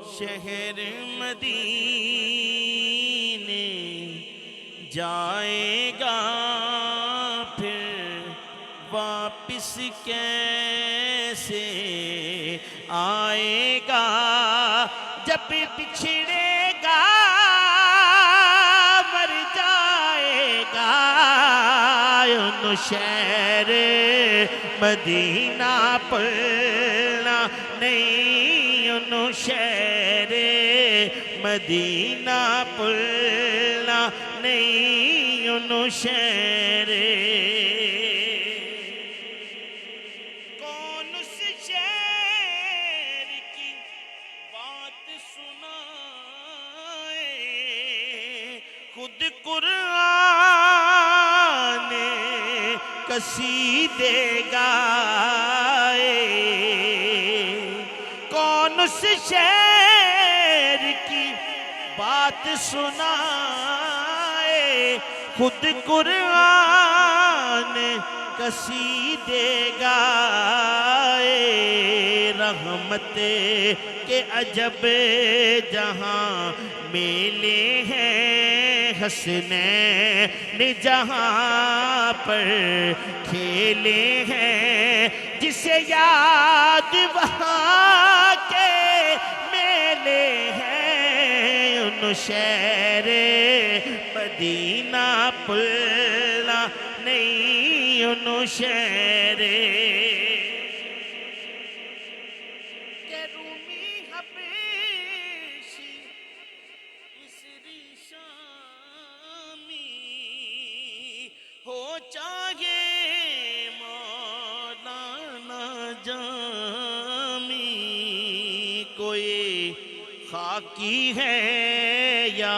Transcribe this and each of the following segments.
شہر مدینے جائے گا پھر واپس کیسے آئے گا جب بچھڑے گا مر جائے گا شہر مدینہ پڑھنا نہیں شہر مدینہ پڑھنا نہیں شہر کون اس شہر کی بات سنائے خود قرآن قصیدے گائے کون اس شہر کی بات سنائے خود قرآن قصیدے گائے رحمت کے عجب جہاں میلے ہیں حسنین جہاں پر کھیلے ہیں جسے یاد وہاں کے میلے ہیں ان شہر مدینہ پڑھنا نہیں ان شہر کہ رومی حبشی مصری شامی ہو چاہے مولانا جامی کوئی خاکی ہے یا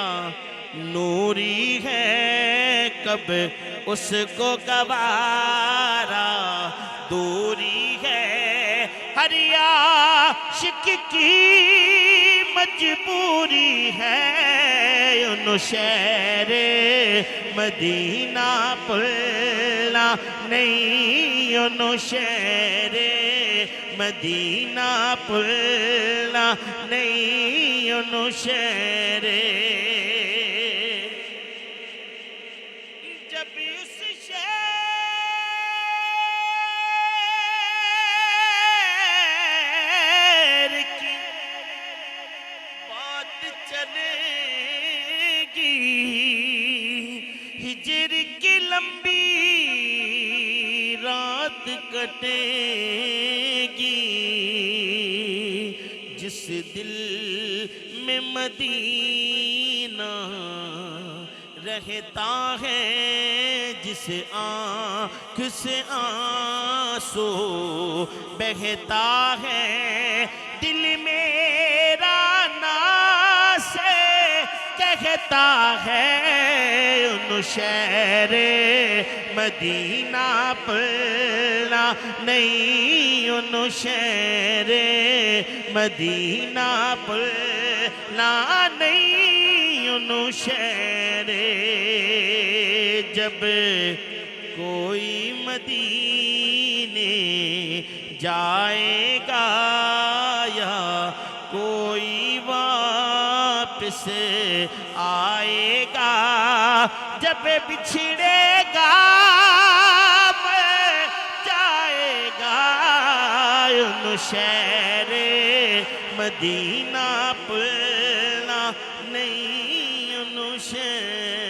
نوری ہے کب اس کو گوارا دوری ہے ہر عاشق کی مجبوری ہے ان شہر مدینہ پڑھنا نہیں ان شہر مدینہ پڑھنا نہیں ان شہر جب اس شہر کی بات چلے گی ہجر کی لمبی رات کٹے گی جس دل میں مدینہ رہتا ہے جس آنکھ سے آنسو بہتا ہے دل میرا ناز سے کہتا ہے ان شہر مدینہ پڑھنا نہیں ان شہر مدینہ پڑھنا نہیں ان شہر جب کوئی مدینے جائے گا یا کوئی واپس آئے گا جب بچھڑے گا مر جائے گا ان شہر مدینہ پڑھنا نہیں ان شہر